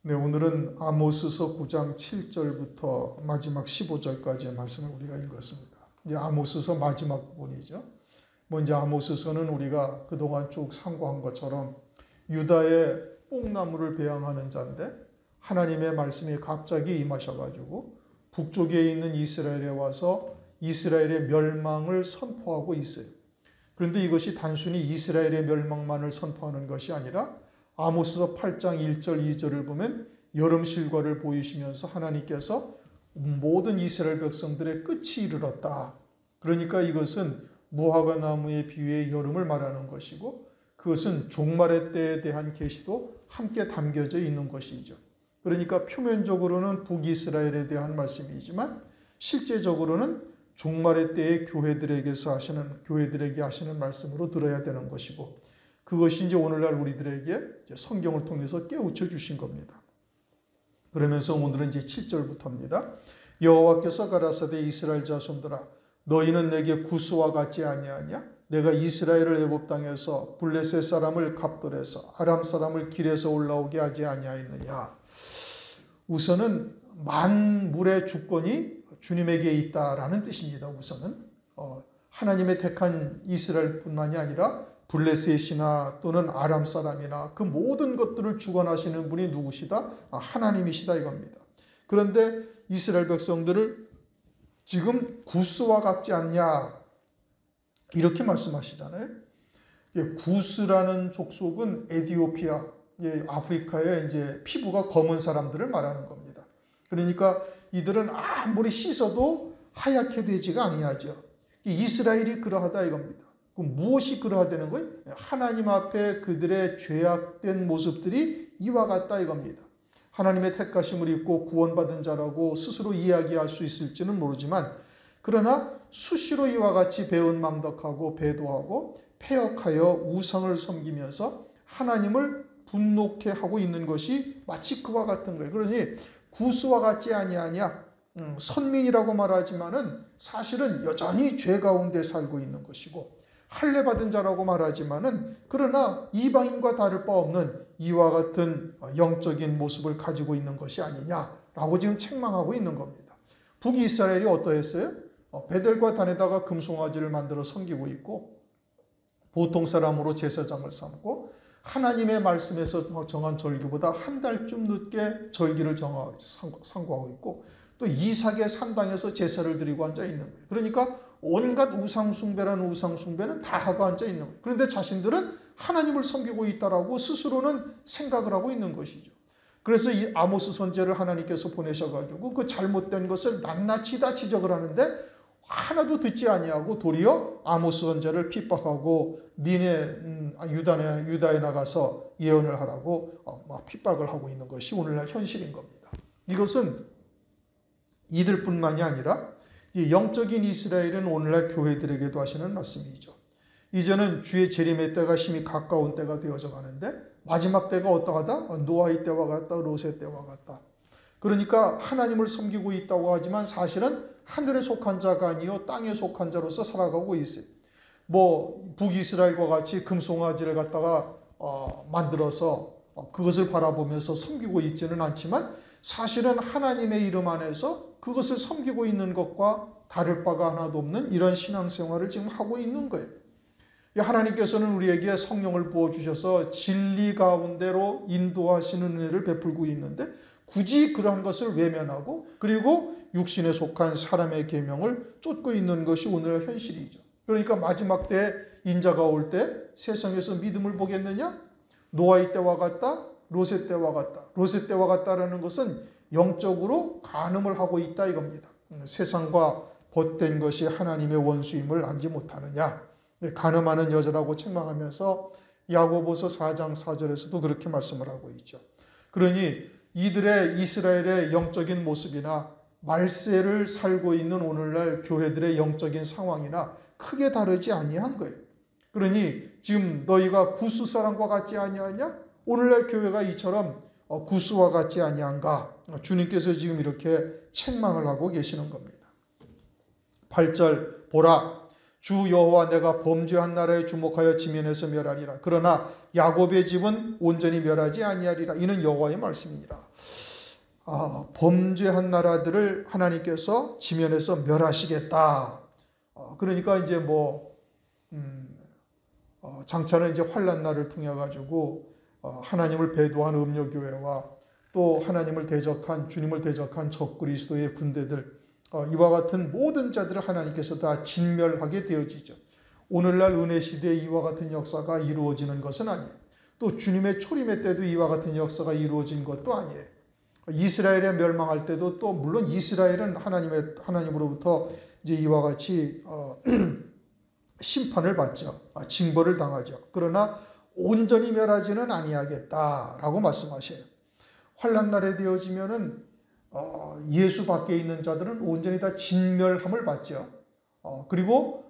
네, 오늘은 아모스서 9장 7절부터 마지막 15절까지의 말씀을 우리가 읽었습니다. 이제 아모스서 마지막 부분이죠. 먼저 아모스서는 우리가 그동안 쭉 상고한 것처럼 유다의 뽕나무를 배양하는 자인데 하나님의 말씀이 갑자기 임하셔가지고 북쪽에 있는 이스라엘에 와서 이스라엘의 멸망을 선포하고 있어요. 그런데 이것이 단순히 이스라엘의 멸망만을 선포하는 것이 아니라 아모스서 8장 1절 2절을 보면 여름 실과를 보이시면서 하나님께서 모든 이스라엘 백성들의 끝이 이르렀다. 그러니까 이것은 무화과 나무의 비유의 여름을 말하는 것이고 그것은 종말의 때에 대한 계시도 함께 담겨져 있는 것이죠. 그러니까 표면적으로는 북이스라엘에 대한 말씀이지만 실제적으로는 종말의 때에 교회들에게 하시는 말씀으로 들어야 되는 것이고 그것이 이제 오늘날 우리들에게 성경을 통해서 깨우쳐 주신 겁니다. 그러면서 오늘은 이제 7절부터입니다. 여호와께서 가라사대 이스라엘 자손들아 너희는 내게 구스와 같지 아니하냐? 내가 이스라엘을 애굽 땅에서 블레셋 사람을 갑돌에서 아람 사람을 길에서 올라오게 하지 아니하였느냐? 우선은 만물의 주권이 주님에게 있다라는 뜻입니다. 우선은 하나님의 택한 이스라엘뿐만이 아니라 블레셋이나 또는 아람 사람이나 그 모든 것들을 주관하시는 분이 누구시다? 하나님이시다 이겁니다. 그런데 이스라엘 백성들을 지금 구스와 같지 않냐 이렇게 말씀하시잖아요. 구스라는 족속은 에티오피아, 아프리카의 이제 피부가 검은 사람들을 말하는 겁니다. 그러니까 이들은 아무리 씻어도 하얗게 되지가 아니하죠. 이스라엘이 그러하다 이겁니다. 그럼 무엇이 그러하다는 거예요? 하나님 앞에 그들의 죄악된 모습들이 이와 같다 이겁니다. 하나님의 택하심을 입고 구원받은 자라고 스스로 이야기할 수 있을지는 모르지만 그러나 수시로 이와 같이 배은망덕하고 배도하고 패역하여 우상을 섬기면서 하나님을 분노케 하고 있는 것이 마치 그와 같은 거예요. 그러니 구스와 같지 아니하냐? 선민이라고 말하지만은 사실은 여전히 죄 가운데 살고 있는 것이고 할례 받은 자라고 말하지만은 그러나 이방인과 다를 바 없는 이와 같은 영적인 모습을 가지고 있는 것이 아니냐라고 지금 책망하고 있는 겁니다. 북이스라엘이 어떠했어요? 베델과 단에다가 금송아지를 만들어 섬기고 있고 보통 사람으로 제사장을 삼고 하나님의 말씀에서 정한 절기보다 한 달쯤 늦게 절기를 상고하고 있고 또 이삭의 산당에서 제사를 드리고 앉아 있는 거예요. 그러니까 온갖 우상숭배라는 우상숭배는 다 하고 앉아 있는 거예요. 그런데 자신들은 하나님을 섬기고 있다라고 스스로는 생각을 하고 있는 것이죠. 그래서 이 아모스 선지자를 하나님께서 보내셔가지고 그 잘못된 것을 낱낱이 다 지적을 하는데 하나도 듣지 아니하고 도리어 아모스 선지자를 핍박하고 니네 유다에 나가서 예언을 하라고 막 핍박을 하고 있는 것이 오늘날 현실인 겁니다. 이것은 이들뿐만이 아니라 이 영적인 이스라엘은 오늘날 교회들에게도 하시는 말씀이죠. 이제는 주의 재림의 때가 심히 가까운 때가 되어져 가는데 마지막 때가 어떠하다? 노아의 때와 같다. 롯의 때와 같다. 그러니까 하나님을 섬기고 있다고 하지만 사실은 하늘에 속한 자가 아니요 땅에 속한 자로서 살아가고 있어요. 북이스라엘과 같이 금송아지를 갖다가 만들어서 그것을 바라보면서 섬기고 있지는 않지만 사실은 하나님의 이름 안에서 그것을 섬기고 있는 것과 다를 바가 하나도 없는 이런 신앙생활을 지금 하고 있는 거예요. 하나님께서는 우리에게 성령을 부어주셔서 진리 가운데로 인도하시는 은혜를 베풀고 있는데 굳이 그러한 것을 외면하고 그리고 육신에 속한 사람의 계명을 쫓고 있는 것이 오늘 현실이죠. 그러니까 마지막 때 인자가 올 때 세상에서 믿음을 보겠느냐? 노아의 때와 같다. 롯의 때와 같다. 롯의 때와 같다라는 것은 영적으로 간음을 하고 있다 이겁니다. 세상과 벗된 것이 하나님의 원수임을 알지 못하느냐. 간음하는 여자라고 책망하면서 야고보서 4장 4절에서도 그렇게 말씀을 하고 있죠. 그러니 이들의 이스라엘의 영적인 모습이나 말세를 살고 있는 오늘날 교회들의 영적인 상황이나 크게 다르지 아니한 거예요. 그러니 지금 너희가 구스 사람과 같지 아니하냐? 오늘날 교회가 이처럼 구스와 같지 아니한가? 주님께서 지금 이렇게 책망을 하고 계시는 겁니다. 8절 보라 주 여호와 내가 범죄한 나라에 주목하여 지면에서 멸하리라. 그러나 야곱의 집은 온전히 멸하지 아니하리라. 이는 여호와의 말씀이니라. 범죄한 나라들을 하나님께서 지면에서 멸하시겠다. 그러니까 이제 장차는 이제 환난 날을 통해 가지고 하나님을 배도한 음료교회와 또 하나님을 대적한 주님을 대적한 적그리스도의 군대들, 이와 같은 모든 자들을 하나님께서 다 진멸하게 되어지죠. 오늘날 은혜 시대에 이와 같은 역사가 이루어지는 것은 아니에요. 또 주님의 초림의 때도 이와 같은 역사가 이루어진 것도 아니에요. 이스라엘에 멸망할 때도 또 물론 이스라엘은 하나님으로부터 이제 이와 같이 심판을 받죠. 징벌을 당하죠. 그러나 온전히 멸하지는 아니하겠다라고 말씀하셔요. 환난 날에 되어지면은 예수 밖에 있는 자들은 온전히 다 진멸함을 받죠. 그리고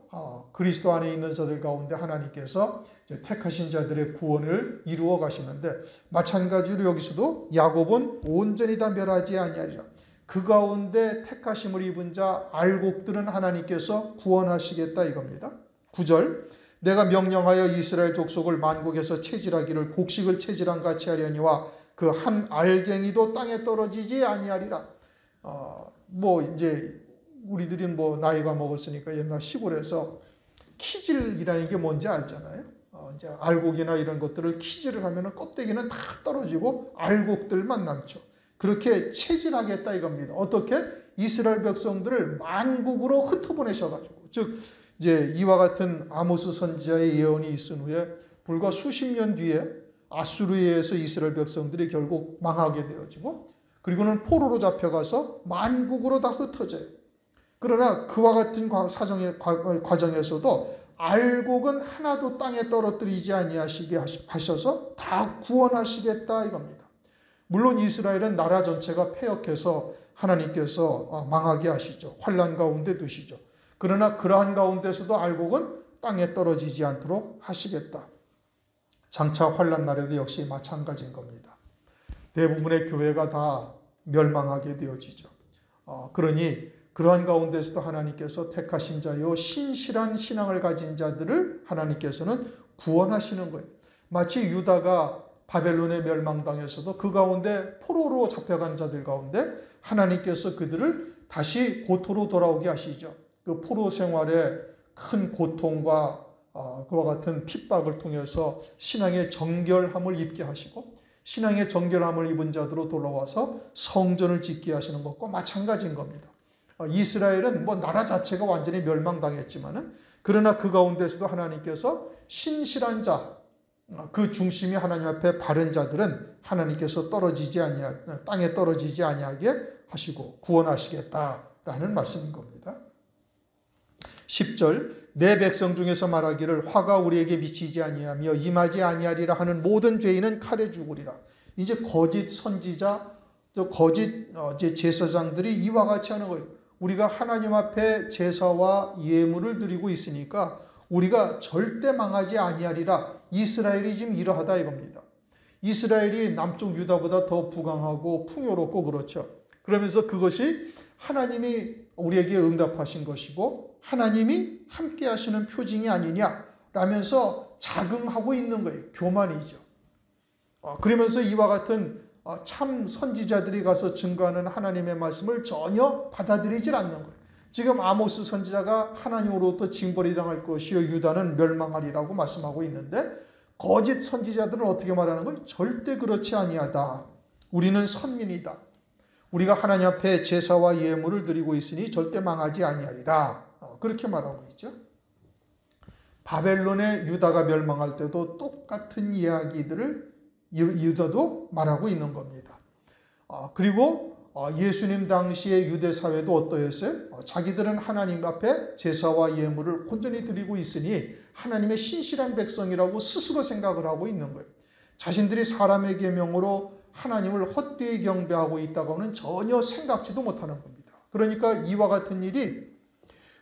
그리스도 안에 있는 자들 가운데 하나님께서 택하신 자들의 구원을 이루어 가시는데, 마찬가지로 여기서도 야곱은 온전히 다 멸하지 아니하리라. 그 가운데 택하심을 입은 자 알곡들은 하나님께서 구원하시겠다 이겁니다. 9절, 내가 명령하여 이스라엘 족속을 만국에서 체질하기를 곡식을 체질한 같이 하려니와 그 한 알갱이도 땅에 떨어지지 아니하리라. 이제 우리들이 나이가 먹었으니까 옛날 시골에서 키질이라는 게 뭔지 알잖아요. 이제 알곡이나 이런 것들을 키질을 하면은 껍데기는 다 떨어지고 알곡들만 남죠. 그렇게 체질하겠다 이겁니다. 어떻게? 이스라엘 백성들을 만국으로 흩어보내셔가지고, 즉 이제 이와 같은 아모스 선지자의 예언이 있은 후에 불과 수십 년 뒤에 아수르에 의해서 이스라엘 백성들이 결국 망하게 되어지고, 그리고는 포로로 잡혀가서 만국으로 다 흩어져요. 그러나 그와 같은 과정에서도 알곡은 하나도 땅에 떨어뜨리지 아니하시게 하셔서 다 구원하시겠다 이겁니다. 물론 이스라엘은 나라 전체가 패역해서 하나님께서 망하게 하시죠. 환난 가운데 두시죠. 그러나 그러한 가운데서도 알곡은 땅에 떨어지지 않도록 하시겠다. 장차 환난 날에도 역시 마찬가지인 겁니다. 대부분의 교회가 다 멸망하게 되어지죠. 그러니 그러한 가운데서도 하나님께서 택하신 자요 신실한 신앙을 가진 자들을 하나님께서는 구원하시는 거예요. 마치 유다가 바벨론에 멸망당해서도 그 가운데 포로로 잡혀간 자들 가운데 하나님께서 그들을 다시 고토로 돌아오게 하시죠. 그 포로 생활의 큰 고통과 그와 같은 핍박을 통해서 신앙의 정결함을 입게 하시고, 신앙의 정결함을 입은 자들로 돌아와서 성전을 짓게 하시는 것과 마찬가지인 겁니다. 이스라엘은 나라 자체가 완전히 멸망당했지만은, 그러나 그 가운데서도 하나님께서 신실한 자, 그 중심이 하나님 앞에 바른 자들은 하나님께서 땅에 떨어지지 아니하게 하시고 구원하시겠다라는 말씀인 겁니다. 10절, 내 백성 중에서 말하기를 화가 우리에게 미치지 아니하며 임하지 아니하리라 하는 모든 죄인은 칼에 죽으리라. 이제 거짓 선지자, 거짓 제사장들이 이와 같이 하는 거예요. 우리가 하나님 앞에 제사와 예물을 드리고 있으니까 우리가 절대 망하지 아니하리라. 이스라엘이 지금 이러하다 이겁니다. 이스라엘이 남쪽 유다보다 더 부강하고 풍요롭고 그렇죠. 그러면서 그것이 하나님이 우리에게 응답하신 것이고 하나님이 함께 하시는 표징이 아니냐라면서 자긍하고 있는 거예요. 교만이죠. 그러면서 이와 같은 참 선지자들이 가서 증거하는 하나님의 말씀을 전혀 받아들이질 않는 거예요. 지금 아모스 선지자가 하나님으로부터 징벌이 당할 것이요 유다는 멸망하리라고 말씀하고 있는데, 거짓 선지자들은 어떻게 말하는 거예요? 절대 그렇지 아니하다. 우리는 선민이다. 우리가 하나님 앞에 제사와 예물을 드리고 있으니 절대 망하지 아니하리라. 그렇게 말하고 있죠. 바벨론의 유다가 멸망할 때도 똑같은 이야기들을 유다도 말하고 있는 겁니다. 그리고 예수님 당시의 유대 사회도 어떠했어요? 자기들은 하나님 앞에 제사와 예물을 온전히 드리고 있으니 하나님의 신실한 백성이라고 스스로 생각을 하고 있는 거예요. 자신들이 사람의 계명으로 하나님을 헛되이 경배하고 있다고는 전혀 생각지도 못하는 겁니다. 그러니까 이와 같은 일이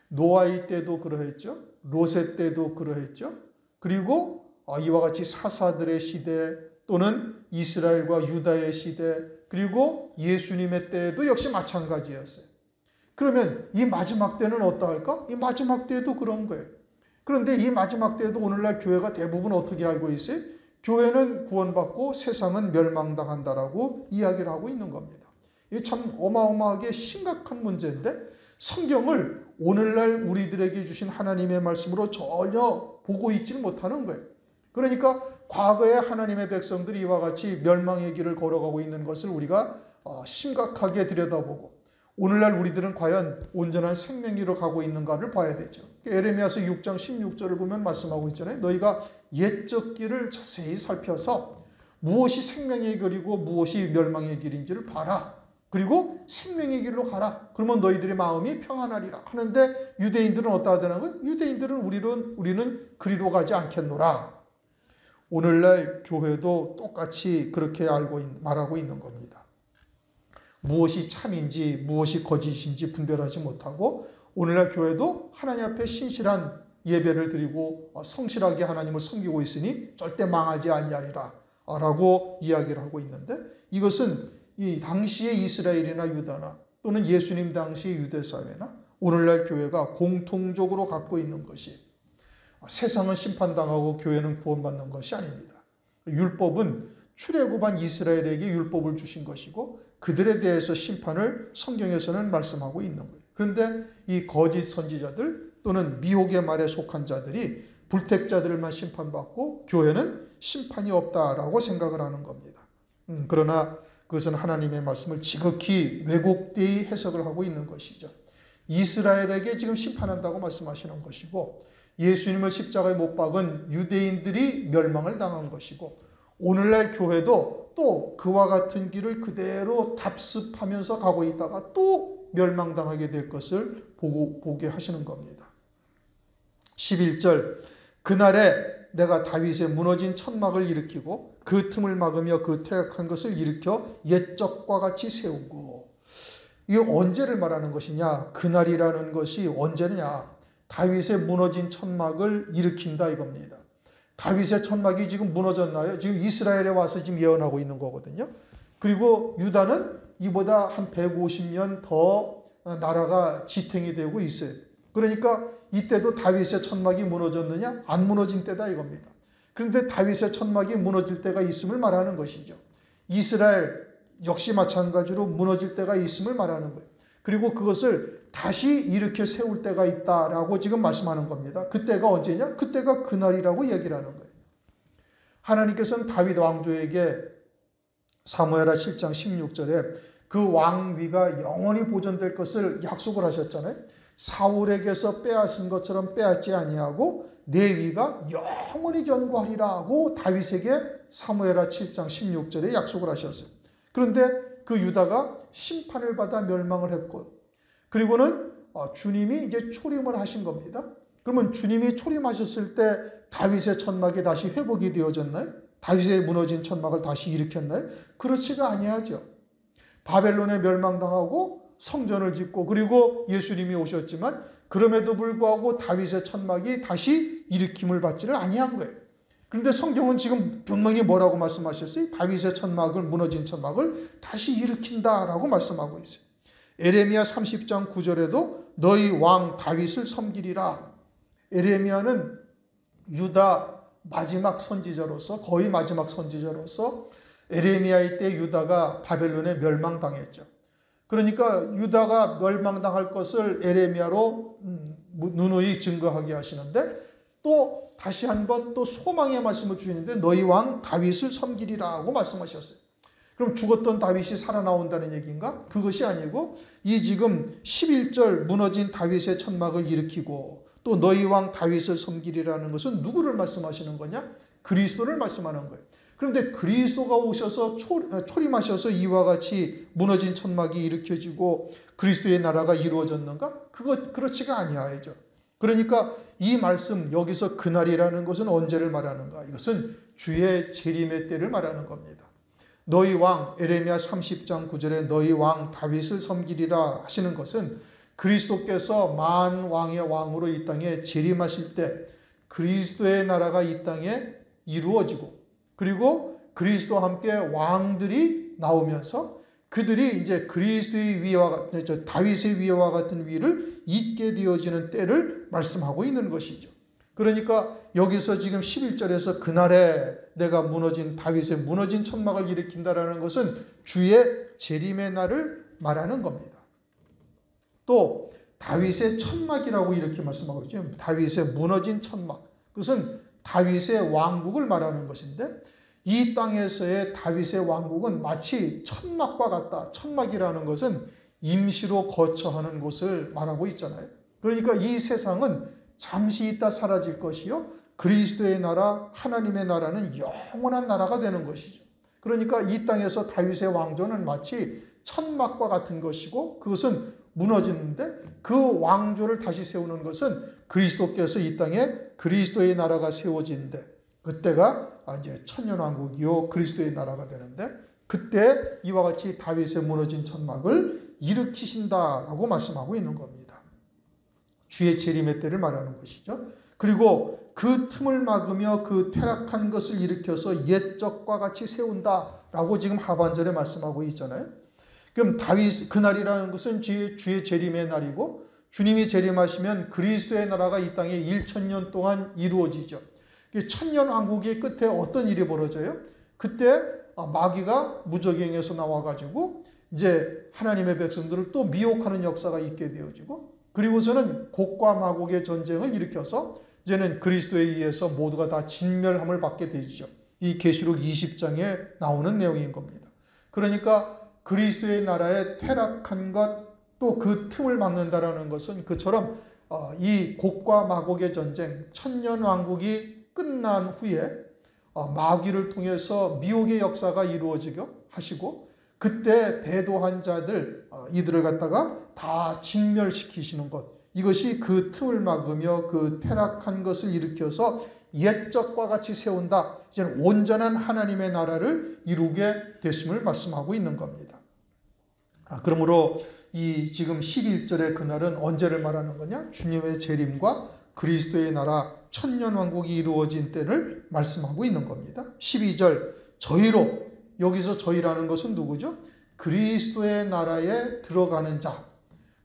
노아의 때도 그러했죠. 롯의 때도 그러했죠. 그리고 이와 같이 사사들의 시대 또는 이스라엘과 유다의 시대, 그리고 예수님의 때에도 역시 마찬가지였어요. 그러면 이 마지막 때는 어떠할까? 이 마지막 때에도 그런 거예요. 그런데 이 마지막 때에도 오늘날 교회가 대부분 어떻게 알고 있어요? 교회는 구원받고 세상은 멸망당한다라고 이야기를 하고 있는 겁니다. 이게 참 어마어마하게 심각한 문제인데 성경을 오늘날 우리들에게 주신 하나님의 말씀으로 전혀 보고 있지는 못하는 거예요. 그러니까 과거에 하나님의 백성들이 이와 같이 멸망의 길을 걸어가고 있는 것을 우리가 심각하게 들여다보고 오늘날 우리들은 과연 온전한 생명기로 가고 있는가를 봐야 되죠. 에레미야서 6장 16절을 보면 말씀하고 있잖아요. 너희가 옛적 길을 자세히 살펴서 무엇이 생명의 길이고 무엇이 멸망의 길인지를 봐라. 그리고 생명의 길로 가라. 그러면 너희들의 마음이 평안하리라. 하는데 유대인들은 어떠하 되는 거예요? 유대인들은 우리는 그리로 가지 않겠노라. 오늘날 교회도 똑같이 그렇게 말하고 있는 겁니다. 무엇이 참인지 무엇이 거짓인지 분별하지 못하고 오늘날 교회도 하나님 앞에 신실한 예배를 드리고 성실하게 하나님을 섬기고 있으니 절대 망하지 아니하리라 라고 이야기를 하고 있는데 이것은 이 당시의 이스라엘이나 유다나 또는 예수님 당시의 유대사회나 오늘날 교회가 공통적으로 갖고 있는 것이 세상은 심판당하고 교회는 구원받는 것이 아닙니다. 율법은 출애굽한 이스라엘에게 율법을 주신 것이고 그들에 대해서 심판을 성경에서는 말씀하고 있는 거예요. 그런데 이 거짓 선지자들 또는 미혹의 말에 속한 자들이 불택자들만 심판받고 교회는 심판이 없다라고 생각을 하는 겁니다. 그러나 그것은 하나님의 말씀을 지극히 왜곡되이 해석을 하고 있는 것이죠. 이스라엘에게 지금 심판한다고 말씀하시는 것이고 예수님을 십자가에 못 박은 유대인들이 멸망을 당한 것이고 오늘날 교회도 또 그와 같은 길을 그대로 답습하면서 가고 있다가 또 멸망당하게 될 것을 보게 하시는 겁니다. 11절 그날에 내가 다윗의 무너진 천막을 일으키고 그 틈을 막으며 그 퇴역한 것을 일으켜 옛적과 같이 세우고 이게 언제를 말하는 것이냐 그날이라는 것이 언제냐 다윗의 무너진 천막을 일으킨다 이겁니다. 다윗의 천막이 지금 무너졌나요? 지금 이스라엘에 와서 지금 예언하고 있는 거거든요. 그리고 유다는 이보다 한 150년 더 나라가 지탱이 되고 있어요. 그러니까 이때도 다윗의 천막이 무너졌느냐? 안 무너진 때다 이겁니다. 그런데 다윗의 천막이 무너질 때가 있음을 말하는 것이죠. 이스라엘 역시 마찬가지로 무너질 때가 있음을 말하는 거예요. 그리고 그것을 다시 일으켜 세울 때가 있다라고 지금 말씀하는 겁니다. 그때가 언제냐? 그때가 그날이라고 얘기를 하는 거예요. 하나님께서는 다윗 왕조에게 사무엘하 7장 16절에 그 왕위가 영원히 보존될 것을 약속을 하셨잖아요. 사울에게서 빼앗은 것처럼 빼앗지 아니하고 내 위가 영원히 견고하리라고 다윗에게 사무엘하 7장 16절에 약속을 하셨어요. 그런데 그 유다가 심판을 받아 멸망을 했고 그리고는 주님이 이제 초림을 하신 겁니다. 그러면 주님이 초림하셨을 때 다윗의 천막이 다시 회복이 되어졌나요? 다윗의 무너진 천막을 다시 일으켰나요? 그렇지가 아니하죠. 바벨론에 멸망당하고 성전을 짓고 그리고 예수님이 오셨지만 그럼에도 불구하고 다윗의 천막이 다시 일으킴을 받지를 아니한 거예요. 그런데 성경은 지금 분명히 뭐라고 말씀하셨어요? 다윗의 천막을 무너진 천막을 다시 일으킨다라고 말씀하고 있어요. 에레미야 30장 9절에도 너희 왕 다윗을 섬기리라. 에레미야는 유다 마지막 선지자로서 거의 마지막 선지자로서 에레미야의 때 유다가 바벨론에 멸망당했죠. 그러니까 유다가 멸망당할 것을 에레미야로 누누이 증거하게 하시는데 또 다시 한번 또 소망의 말씀을 주시는데 너희 왕 다윗을 섬기리라고 말씀하셨어요. 그럼 죽었던 다윗이 살아나온다는 얘기인가? 그것이 아니고 이 지금 11절 무너진 다윗의 천막을 일으키고 또 너희 왕 다윗을 섬기리라는 것은 누구를 말씀하시는 거냐? 그리스도를 말씀하는 거예요. 그런데 그리스도가 오셔서 초림하셔서 이와 같이 무너진 천막이 일으켜지고 그리스도의 나라가 이루어졌는가? 그렇지가 아니하죠. 그러니까 이 말씀 여기서 그날이라는 것은 언제를 말하는가? 이것은 주의 재림의 때를 말하는 겁니다. 너희 왕 에레미야 30장 9절에 너희 왕 다윗을 섬기리라 하시는 것은 그리스도께서 만왕의 왕으로 이 땅에 재림하실 때 그리스도의 나라가 이 땅에 이루어지고 그리고 그리스도와 함께 왕들이 나오면서 그들이 이제 그리스도의 위와 같은 다윗의 위와 같은 위를 잇게 되어지는 때를 말씀하고 있는 것이죠. 그러니까 여기서 지금 11절에서 그날에 내가 무너진 다윗의 무너진 천막을 일으킨다라는 것은 주의 재림의 날을 말하는 겁니다. 또 다윗의 천막이라고 이렇게 말씀하고 있죠. 다윗의 무너진 천막. 그것은 다윗의 왕국을 말하는 것인데 이 땅에서의 다윗의 왕국은 마치 천막과 같다. 천막이라는 것은 임시로 거처하는 곳을 말하고 있잖아요. 그러니까 이 세상은 잠시 있다 사라질 것이요. 그리스도의 나라, 하나님의 나라는 영원한 나라가 되는 것이죠. 그러니까 이 땅에서 다윗의 왕조는 마치 천막과 같은 것이고 그것은 무너지는데 그 왕조를 다시 세우는 것은 그리스도께서 이 땅에 그리스도의 나라가 세워지는데 그때가 이제 천년왕국이요 그리스도의 나라가 되는데 그때 이와 같이 다윗의 무너진 천막을 일으키신다라고 말씀하고 있는 겁니다. 주의 재림의 때를 말하는 것이죠. 그리고 그 틈을 막으며 그 퇴락한 것을 일으켜서 옛적과 같이 세운다라고 지금 하반절에 말씀하고 있잖아요. 그럼 다윗 그날이라는 것은 주의 재림의 날이고 주님이 재림하시면 그리스도의 나라가 이 땅에 1000년 동안 이루어지죠. 천년왕국의 끝에 어떤 일이 벌어져요? 그때 마귀가 무저갱에서 나와가지고 이제 하나님의 백성들을 또 미혹하는 역사가 있게 되어지고 그리고서는 곡과 마곡의 전쟁을 일으켜서 이제는 그리스도에 의해서 모두가 다 진멸함을 받게 되죠. 이 계시록 20장에 나오는 내용인 겁니다. 그러니까 그리스도의 나라에 퇴락한 것 또 그 틈을 막는다라는 것은 그처럼 이 곡과 마곡의 전쟁 천년왕국이 끝난 후에 마귀를 통해서 미혹의 역사가 이루어지게 하시고 그때 배도한 자들 이들을 갖다가 다 진멸시키시는 것 이것이 그 틈을 막으며 그 퇴락한 것을 일으켜서 옛적과 같이 세운다. 이제는 온전한 하나님의 나라를 이루게 되심을 말씀하고 있는 겁니다. 그러므로 이 지금 11절의 그날은 언제를 말하는 거냐? 주님의 재림과 그리스도의 나라 천년왕국이 이루어진 때를 말씀하고 있는 겁니다. 12절 저희로 여기서 저희라는 것은 누구죠? 그리스도의 나라에 들어가는 자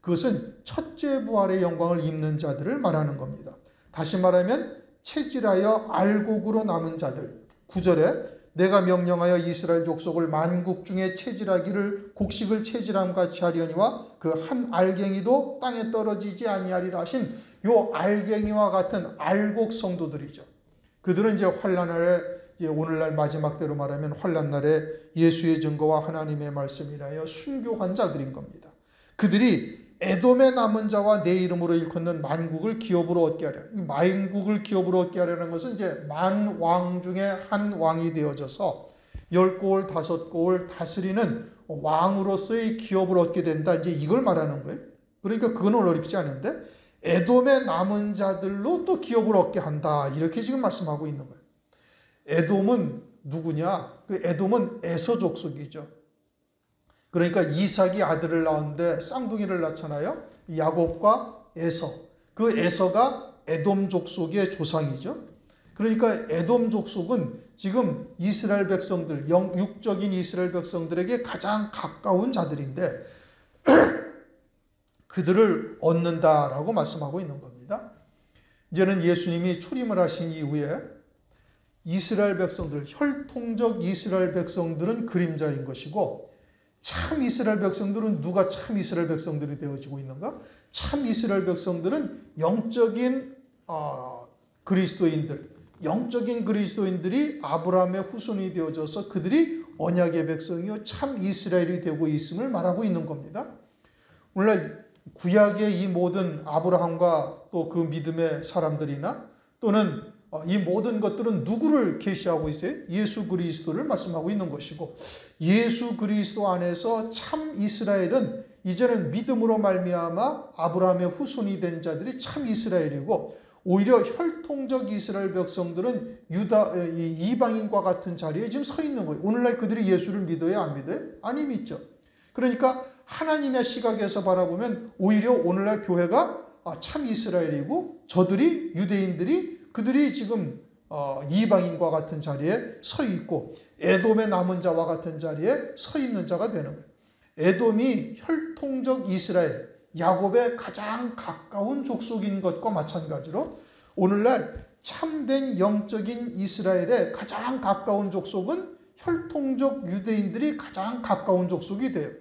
그것은 첫째 부활의 영광을 입는 자들을 말하는 겁니다. 다시 말하면 체질하여 알곡으로 남은 자들 9절에 내가 명령하여 이스라엘 족속을 만국 중에 체질하기를 곡식을 체질함 같이 하려니와 그 한 알갱이도 땅에 떨어지지 아니하리라 하신 요 알갱이와 같은 알곡 성도들이죠. 그들은 이제 환난날에 오늘날 마지막 때로 말하면 환난날에 예수의 증거와 하나님의 말씀이라여 순교한 자들인 겁니다. 그들이 에돔의 남은 자와 내 이름으로 일컫는 만국을 기업으로 얻게 하려. 만국을 기업으로 얻게 하려는 것은 이제 만왕 중에 한 왕이 되어져서 10고을 5고을 다스리는 왕으로서의 기업을 얻게 된다. 이제 이걸 말하는 거예요. 그러니까 그건 어렵지 않은데 에돔의 남은 자들로 또 기업을 얻게 한다. 이렇게 지금 말씀하고 있는 거예요. 에돔은 누구냐? 그 에돔은 에서 족속이죠. 그러니까 이삭이 아들을 낳았는데 쌍둥이를 낳잖아요. 야곱과 에서. 그 에서가 에돔 족속의 조상이죠. 그러니까 에돔 족속은 지금 이스라엘 백성들, 육적인 이스라엘 백성들에게 가장 가까운 자들인데 그들을 얻는다라고 말씀하고 있는 겁니다. 이제는 예수님이 초림을 하신 이후에 이스라엘 백성들, 혈통적 이스라엘 백성들은 그림자인 것이고 참 이스라엘 백성들은 누가 참 이스라엘 백성들이 되어지고 있는가? 참 이스라엘 백성들은 영적인 그리스도인들, 영적인 그리스도인들이 아브라함의 후손이 되어져서 그들이 언약의 백성이요 참 이스라엘이 되고 있음을 말하고 있는 겁니다. 오늘날 구약의 이 모든 아브라함과 또 그 믿음의 사람들이나 또는 이 모든 것들은 누구를 계시하고 있어요? 예수 그리스도를 말씀하고 있는 것이고 예수 그리스도 안에서 참 이스라엘은 이제는 믿음으로 말미암아 아브라함의 후손이 된 자들이 참 이스라엘이고 오히려 혈통적 이스라엘 백성들은 이방인과 같은 자리에 지금 서 있는 거예요. 오늘날 그들이 예수를 믿어요? 안 믿어요? 아니 믿죠. 그러니까 하나님의 시각에서 바라보면 오히려 오늘날 교회가 참 이스라엘이고 저들이 유대인들이 그들이 지금 이방인과 같은 자리에 서 있고 에돔의 남은 자와 같은 자리에 서 있는 자가 되는 거예요. 에돔이 혈통적 이스라엘, 야곱의 가장 가까운 족속인 것과 마찬가지로 오늘날 참된 영적인 이스라엘에 가장 가까운 족속은 혈통적 유대인들이 가장 가까운 족속이 돼요.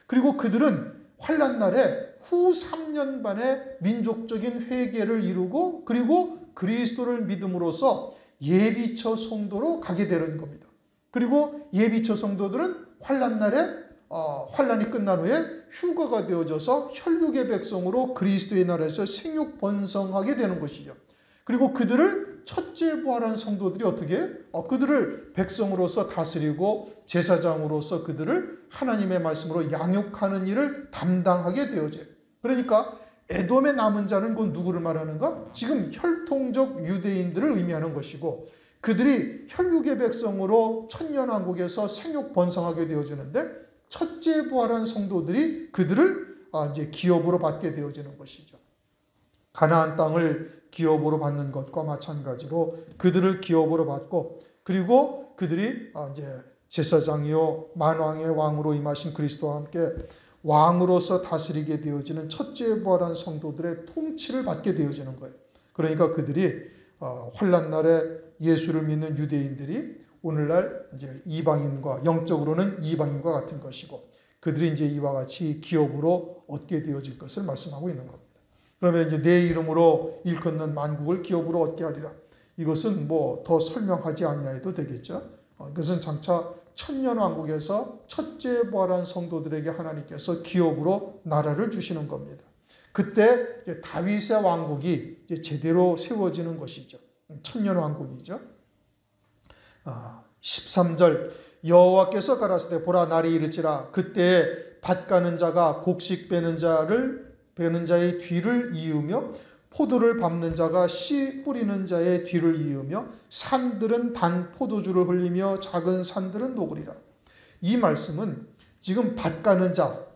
그리고 그들은 환난 날에 후 3년 반의 민족적인 회개를 이루고 그리고 그리스도를 믿음으로써 예비처 성도로 가게 되는 겁니다. 그리고 예비처 성도들은 환난 날에 환난이 끝난 후에 휴거가 되어져서 혈육의 백성으로 그리스도의 나라에서 생육 번성하게 되는 것이죠. 그리고 그들을 첫째 부활한 성도들이 어떻게 해요? 그들을 백성으로서 다스리고 제사장으로서 그들을 하나님의 말씀으로 양육하는 일을 담당하게 되어져요. 그러니까 에돔의 남은 자는 곧 누구를 말하는가? 지금 혈통적 유대인들을 의미하는 것이고 그들이 혈육의 백성으로 천년왕국에서 생육 번성하게 되어지는데 첫째 부활한 성도들이 그들을 이제 기업으로 받게 되어지는 것이죠. 가나안 땅을 기업으로 받는 것과 마찬가지로 그들을 기업으로 받고 그리고 그들이 이제 제사장이요 만왕의 왕으로 임하신 그리스도와 함께 왕으로서 다스리게 되어지는 첫째 부활한 성도들의 통치를 받게 되어지는 거예요. 그러니까 그들이 환난 날에 예수를 믿는 유대인들이 오늘날 이제 이방인과 영적으로는 이방인과 같은 것이고 그들이 이제 이와 같이 기업으로 얻게 되어질 것을 말씀하고 있는 겁니다. 그러면 이제 내 이름으로 일컫는 만국을 기업으로 얻게 하리라. 이것은 뭐 더 설명하지 아니해도 되겠죠. 이것은 장차 천년왕국에서 첫째 부활한 성도들에게 하나님께서 기업으로 나라를 주시는 겁니다. 그때 다윗의 왕국이 이제 제대로 세워지는 것이죠. 천년왕국이죠. 13절 여호와께서 가라사대 보라 날이 이를지라 그때에 밭 가는 자가 곡식 베는 자의 뒤를 이으며 포도를 밟는 자가 씨 뿌리는 자의 뒤를 이으며 산들은 단 포도주를 흘리며 작은 산들은 녹으리라. 이 말씀은 지금 밭 가는 자,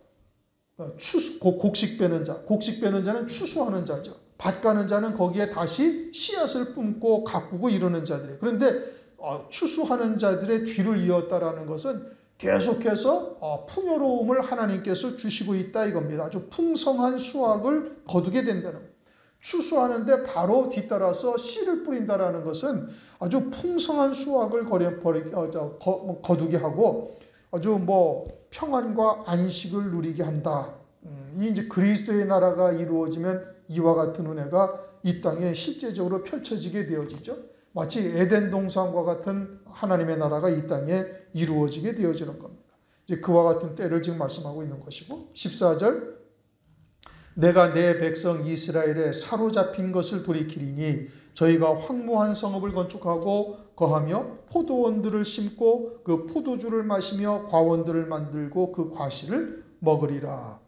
곡식 베는 자, 곡식 베는 자는 추수하는 자죠. 밭 가는 자는 거기에 다시 씨앗을 뿜고 가꾸고 이러는 자들이에요. 그런데 추수하는 자들의 뒤를 이었다라는 것은 계속해서 풍요로움을 하나님께서 주시고 있다 이겁니다. 아주 풍성한 수확을 거두게 된다는 거예요. 추수하는데 바로 뒤따라서 씨를 뿌린다라는 것은 아주 풍성한 수확을 거두게 하고 아주 평안과 안식을 누리게 한다. 이 이제 그리스도의 나라가 이루어지면 이와 같은 은혜가 이 땅에 실제적으로 펼쳐지게 되어지죠. 마치 에덴 동산과 같은 하나님의 나라가 이 땅에 이루어지게 되어지는 겁니다. 이제 그와 같은 때를 지금 말씀하고 있는 것이고 14절 내가 내 백성 이스라엘에 사로잡힌 것을 돌이키리니 저희가 황무한 성읍을 건축하고 거하며 포도원들을 심고 그 포도주를 마시며 과원들을 만들고 그 과실을 먹으리라.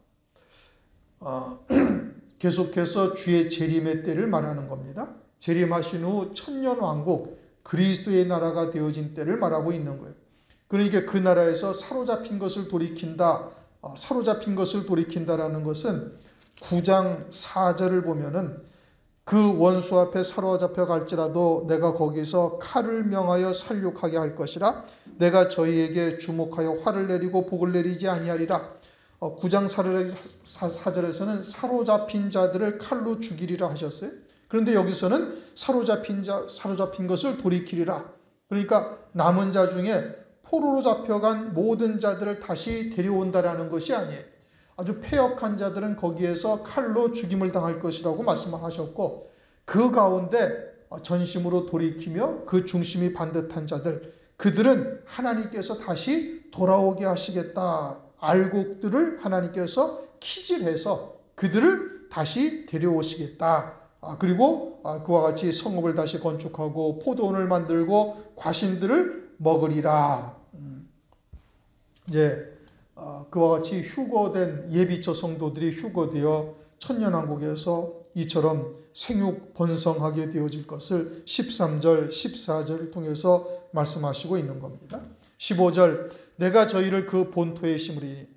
계속해서 주의 재림의 때를 말하는 겁니다. 재림하신 후 천년왕국 그리스도의 나라가 되어진 때를 말하고 있는 거예요. 그러니까 그 나라에서 사로잡힌 것을 돌이킨다. 사로잡힌 것을 돌이킨다라는 것은 9장 4절을 보면은 그 원수 앞에 사로잡혀 갈지라도 내가 거기서 칼을 명하여 살육하게 할 것이라 내가 저희에게 주목하여 화를 내리고 복을 내리지 아니하리라. 9장 4절에서는 사로잡힌 자들을 칼로 죽이리라 하셨어요. 그런데 여기서는 사로잡힌 것을 돌이키리라. 그러니까 남은 자 중에 포로로 잡혀간 모든 자들을 다시 데려온다라는 것이 아니에요. 아주 패역한 자들은 거기에서 칼로 죽임을 당할 것이라고 말씀을 하셨고 그 가운데 전심으로 돌이키며 그 중심이 반듯한 자들 그들은 하나님께서 다시 돌아오게 하시겠다. 알곡들을 하나님께서 키질해서 그들을 다시 데려오시겠다. 그리고 그와 같이 성읍을 다시 건축하고 포도원을 만들고 과신들을 먹으리라. 이제 그와 같이 휴거된 예비처 성도들이 휴거되어 천년왕국에서 이처럼 생육 번성하게 되어질 것을 13절, 14절을 통해서 말씀하시고 있는 겁니다. 15절 내가 저희를 그 본토에 심으리니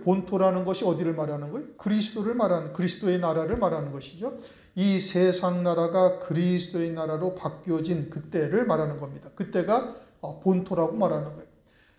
본토라는 것이 어디를 말하는 거예요? 그리스도를 말하는 그리스도의 나라를 말하는 것이죠. 이 세상 나라가 그리스도의 나라로 바뀌어진 그때를 말하는 겁니다. 그때가 본토라고 말하는 거예요.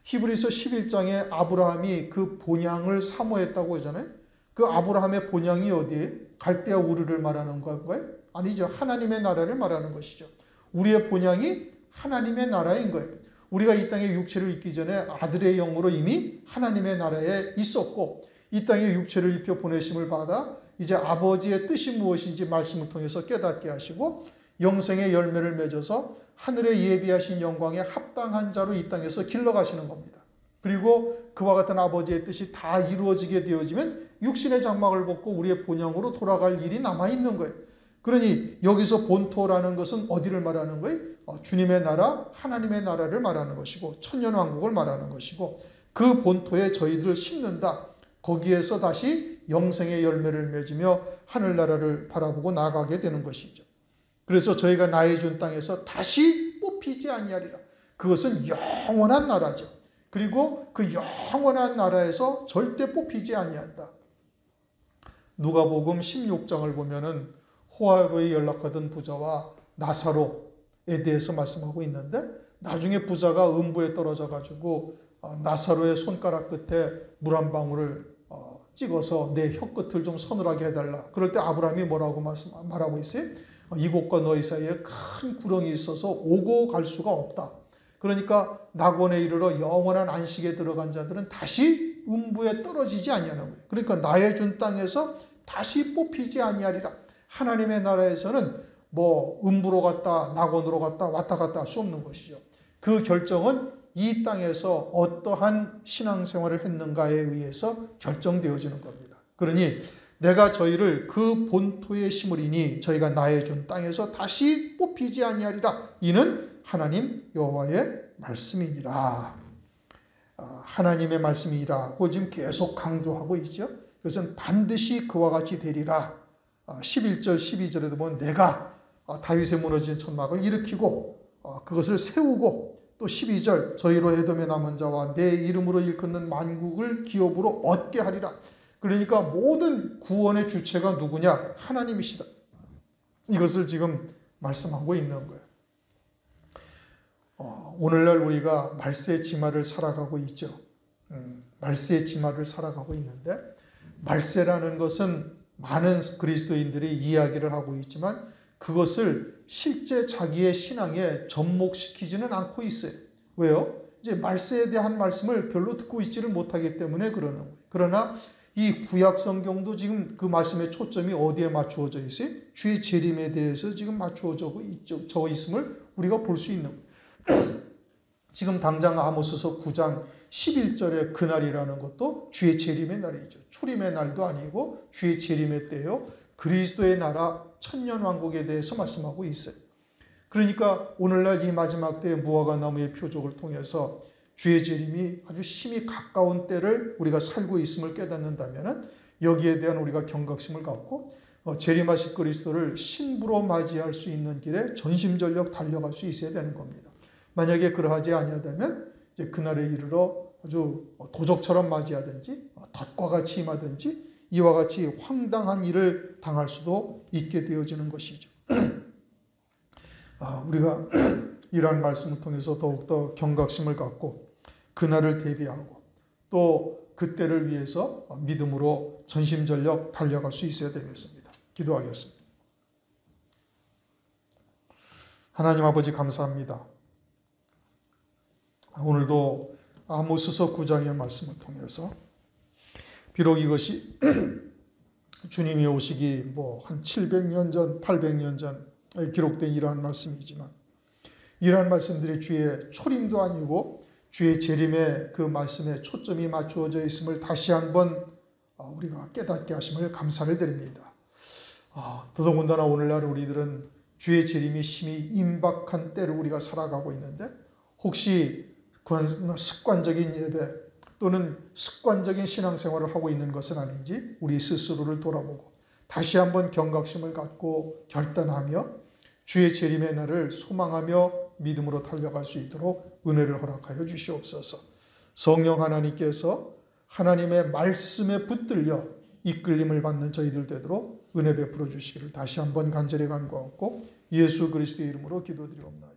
히브리서 11장에 아브라함이 그 본향을 사모했다고 하잖아요. 그 아브라함의 본향이 어디에? 갈대아 우르를 말하는 거예요. 아니죠. 하나님의 나라를 말하는 것이죠. 우리의 본향이 하나님의 나라인 거예요. 우리가 이 땅에 육체를 입기 전에 아들의 영으로 이미 하나님의 나라에 있었고 이 땅에 육체를 입혀 보내심을 받아 이제 아버지의 뜻이 무엇인지 말씀을 통해서 깨닫게 하시고 영생의 열매를 맺어서 하늘에 예비하신 영광에 합당한 자로 이 땅에서 길러가시는 겁니다. 그리고 그와 같은 아버지의 뜻이 다 이루어지게 되어지면 육신의 장막을 벗고 우리의 본향으로 돌아갈 일이 남아있는 거예요. 그러니 여기서 본토라는 것은 어디를 말하는 거예요? 주님의 나라, 하나님의 나라를 말하는 것이고 천년왕국을 말하는 것이고 그 본토에 저희들 심는다. 거기에서 다시 영생의 열매를 맺으며 하늘나라를 바라보고 나아가게 되는 것이죠. 그래서 저희가 나의 준 땅에서 다시 뽑히지 아니하리라. 그것은 영원한 나라죠. 그리고 그 영원한 나라에서 절대 뽑히지 아니한다. 누가복음 16장을 보면은 호화로에 연락하던 부자와 나사로에 대해서 말씀하고 있는데 나중에 부자가 음부에 떨어져 가지고 나사로의 손가락 끝에 물 한 방울을 찍어서 내 혀끝을 좀 서늘하게 해달라. 그럴 때 아브라함이 뭐라고 말하고 있어요? 이곳과 너희 사이에 큰 구렁이 있어서 오고 갈 수가 없다. 그러니까 낙원에 이르러 영원한 안식에 들어간 자들은 다시 음부에 떨어지지 아니하는 거예요. 그러니까 나의 준 땅에서 다시 뽑히지 아니하리라. 하나님의 나라에서는 뭐 음부로 갔다 낙원으로 갔다 왔다 갔다 할 수 없는 것이죠. 그 결정은 이 땅에서 어떠한 신앙생활을 했는가에 의해서 결정되어지는 겁니다. 그러니 내가 저희를 그 본토에 심으리니 저희가 나의 준 땅에서 다시 뽑히지 아니하리라. 이는 하나님 여호와의 말씀이니라. 하나님의 말씀이라고 지금 계속 강조하고 있죠. 그것은 반드시 그와 같이 되리라. 11절 12절에도 보면 내가 다윗의 무너진 천막을 일으키고 그것을 세우고 또 12절 저희로 에돔의 남은 자와 내 이름으로 일컫는 만국을 기업으로 얻게 하리라. 그러니까 모든 구원의 주체가 누구냐? 하나님이시다. 이것을 지금 말씀하고 있는 거예요. 오늘날 우리가 말세의 지마를 살아가고 있죠. 말세의 지마를 살아가고 있는데 말세라는 것은 많은 그리스도인들이 이야기를 하고 있지만 그것을 실제 자기의 신앙에 접목시키지는 않고 있어요. 왜요? 이제 말세에 대한 말씀을 별로 듣고 있지를 못하기 때문에 그러는 거예요. 그러나 이 구약 성경도 지금 그 말씀의 초점이 어디에 맞추어져 있어요? 주의 재림에 대해서 지금 맞추어져 있음을 우리가 볼 수 있는 거예요. 지금 당장 아모스서 9장 11절의 그날이라는 것도 주의 재림의 날이죠. 초림의 날도 아니고 주의 재림의 때요. 그리스도의 나라 천년왕국에 대해서 말씀하고 있어요. 그러니까 오늘날 이 마지막 때의 무화과 나무의 표적을 통해서 주의 재림이 아주 심히 가까운 때를 우리가 살고 있음을 깨닫는다면 여기에 대한 우리가 경각심을 갖고 재림하실 그리스도를 신부로 맞이할 수 있는 길에 전심전력 달려갈 수 있어야 되는 겁니다. 만약에 그러하지 아니하다면 이제 그날에 이르러 아주 도적처럼 맞이하든지 덫과 같이 임하든지 이와 같이 황당한 일을 당할 수도 있게 되어지는 것이죠. 우리가 이러한 말씀을 통해서 더욱더 경각심을 갖고 그날을 대비하고 또 그때를 위해서 믿음으로 전심전력 달려갈 수 있어야 되겠습니다. 기도하겠습니다. 하나님 아버지 감사합니다. 오늘도 아모스서 9장의 말씀을 통해서 비록 이것이 주님이 오시기 한 700년 전, 800년 전에 기록된 이러한 말씀이지만 이러한 말씀들이 주의 초림도 아니고 주의 재림의 그 말씀에 초점이 맞추어져 있음을 다시 한번 우리가 깨닫게 하심을 감사를 드립니다. 더더군다나 오늘날 우리들은 주의 재림이 심히 임박한 때를 우리가 살아가고 있는데 혹시 습관적인 예배 또는 습관적인 신앙생활을 하고 있는 것은 아닌지 우리 스스로를 돌아보고 다시 한번 경각심을 갖고 결단하며 주의 재림의 날을 소망하며 믿음으로 달려갈 수 있도록 은혜를 허락하여 주시옵소서. 성령 하나님께서 하나님의 말씀에 붙들려 이끌림을 받는 저희들 되도록 은혜 베풀어 주시기를 다시 한번 간절히 간구하고 예수 그리스도의 이름으로 기도드리옵나이다.